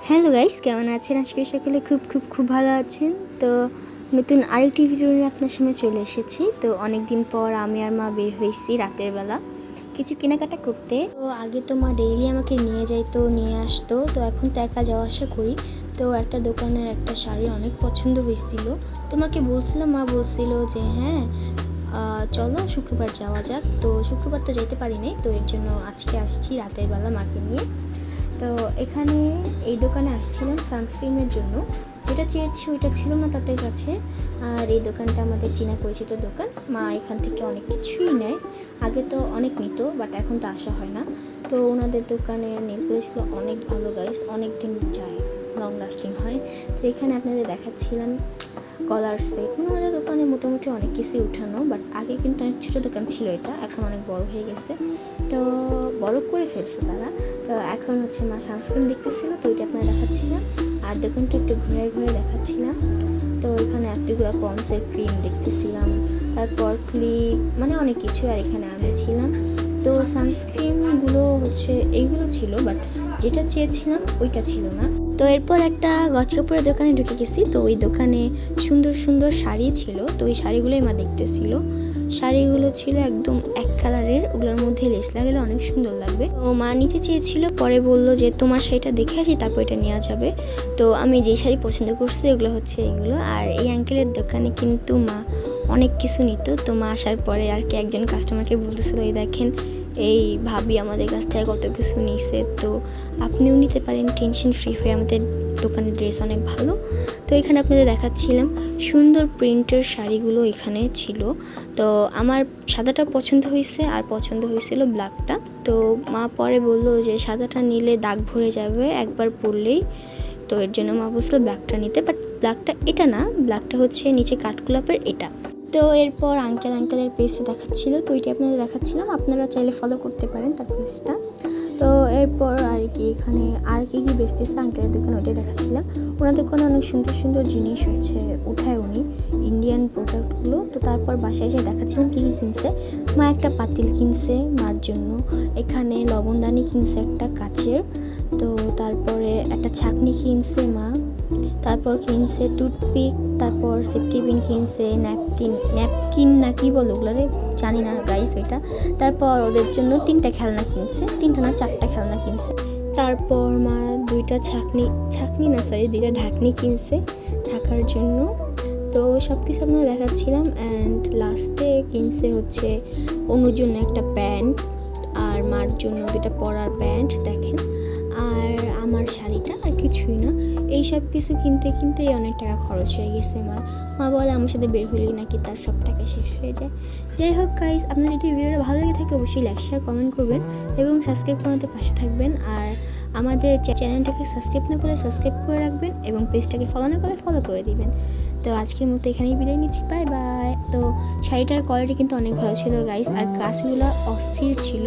Hello guys, কেমন আছেন? আজকে সকলে খুব ভালো আছেন। তো নতুন আরেকটি ভিডিও নিয়ে আপনার সামনে চলে এসেছি। তো অনেক দিন পর আমি আর মা বের হয়েছি রাতের বেলা কিছু কেনাকাটা করতে। তো আগে তো মা ডেইলি আমাকে নিয়ে যাইতো, নিয়ে আসতো। তো এখন তো একা যাওয়া আসা করি। তো একটা দোকানের একটা শাড়ি অনেক পছন্দ হয়েছিল। তোমাকে বলছিলাম, মা বলছিল যে হ্যাঁ চলো শুক্রবার যাওয়া যাক। তো শুক্রবার তো যেতে পারি নাই, তো এর জন্য আজকে আসছি রাতের বেলা মাকে নিয়ে। তো এখানে এই দোকানে আসছিলাম সানস্ক্রিনের জন্য, যেটা চেয়েছি ওইটা ছিল না তাদের কাছে। আর এই দোকানটা আমাদের চেনা পরিচিত দোকান, মা এখান থেকে অনেক কিছুই নেয়। আগে তো অনেক নিত, বাট এখন তো আসা হয় না। তো ওনাদের দোকানের নেলপলিশগুলো অনেক ভালো গাইস, অনেক দিন যায়, লং লাস্টিং হয়। তো এখানে আপনাদের দেখাচ্ছিলাম গলার সেট। ওনাদের দোকানে মোটামুটি অনেক কিছুই উঠানো, বাট আগে কিন্তু অনেক ছোটো দোকান ছিল, এটা এখন অনেক বড় হয়ে গেছে। তো বড় করে ফেলছে তারা। তো এখন হচ্ছে মা সানস্ক্রিন দেখতেছিল, তো ওইটা আপনারা দেখাচ্ছিলাম। আর দোকানটা একটু ঘুরে ঘুরে দেখাচ্ছিলাম। তো এখানে এতগুলো পন্সের ক্রিম দেখতেছিলাম, তারপর ক্লিপ, মানে অনেক কিছু আর এখানে আনছিলাম। তো সানস্ক্রিনগুলো হচ্ছে এইগুলো ছিল, বাট যেটা চেয়েছিলাম ওইটা ছিল না। তো এরপর একটা গজকাপড়ের দোকানে ঢুকে গেছি। তো ওই দোকানে সুন্দর সুন্দর শাড়ি ছিল, তো ওই শাড়িগুলোই মা দেখতেছিল। শাড়িগুলো ছিল একদম এক কালারের, ওগুলোর মধ্যে লেস লাগালে অনেক সুন্দর লাগবে। তো মা নিতে চেয়েছিল, পরে বলল যে তোমার শাড়িটা দেখে আসি, তারপর এটা নেওয়া যাবে। তো আমি যেই শাড়ি পছন্দ করছি ওগুলো হচ্ছে এগুলো। আর এই আঙ্কেলের দোকানে কিন্তু মা অনেক কিছু নিত। তো মা আসার পরে আর কি একজন কাস্টমারকে বলতেছিল, এই দেখেন এই ভাবি আমাদের কাছ থেকে কত কিছু নিছে, তো আপনিও নিতে পারেন টেনশন ফ্রি হয়ে, আমাদের দোকানের ড্রেস অনেক ভালো। তো এখানে আপনাদের দেখাচ্ছিলাম সুন্দর প্রিন্টের শাড়িগুলো এখানে ছিল। তো আমার সাদাটা পছন্দ হয়েছে, আর পছন্দ হয়েছিল ব্ল্যাকটা। তো মা পরে বলল যে সাদাটা নিলে দাগ ভরে যাবে একবার পরলেই, তো এর জন্য মা বলছিল ব্ল্যাকটা নিতে। বাট ব্ল্যাকটা এটা না, ব্ল্যাকটা হচ্ছে নিচে কাঠগোলাপের এটা। তো এরপর আঙ্কেলের পেজটা দেখাচ্ছিল, তো ওইটা আপনাদের দেখাচ্ছিলাম, আপনারা চাইলে ফলো করতে পারেন তার পেজটা। তো এরপর আর কি এখানে আর কি বেচতেছে আঙ্কেলের দোকানে ওইটাই দেখাচ্ছিলাম। ওনার দোকানে অনেক সুন্দর সুন্দর জিনিস হচ্ছে উঠায় উনি, ইন্ডিয়ান প্রোডাক্টগুলো। তো তারপর বাসায় এসে দেখাচ্ছিলাম কী কী কিনছে। মা একটা পাতিল কিনছে মার জন্য, এখানে লবণদানি কিনছে একটা কাচের। তো তারপরে একটা ছাঁকনি কিনছে মা, তারপর কিনছে টুথপিক, তারপর সেফটি পিন কিনছে, ন্যাপকিন না কি বলো ওগুলো জানি না গাইস ওইটা। তারপর ওদের জন্য 3টা খেলনা কিনছে, 3টা না 4টা খেলনা কিনছে। তারপর মা 2টা দুইটা ঢাকনি কিনছে ঢাকার জন্য। তো সব কিছু আপনারা দেখাচ্ছিলাম। অ্যান্ড লাস্টে কিনছে হচ্ছে অনুর জন্য একটা প্যান্ট, আর মার জন্য 2টা পরার প্যান্ট দেখেন, আর আমার শাড়িটা, আর কিছুই না। এই সব কিছু কিনতে কিনতেই অনেক টাকা খরচ হয়ে গেছে মা বলে আমার সাথে বের হলেই নাকি তার সব টাকা শেষ হয়ে যায়। যাই হোক গাইস, আপনার যদি ভিডিওটা ভালো লেগে থাকে অবশ্যই লাইক শেয়ার কমেন্ট করবেন এবং সাবস্ক্রাইব করাতে পাশে থাকবেন। আর আমাদের চ্যানেলটাকে সাবস্ক্রাইব না করলে সাবস্ক্রাইব করে রাখবেন এবং পেজটাকে ফলো না করলে ফলো করে দিবেন। তো আজকের মতো এখানেই বিদায় নিচ্ছি, বাই বাই। তো শাড়িটার কোয়ালিটি কিন্তু অনেক ভালো ছিল গাইস, আর কাজগুলো অস্থির ছিল।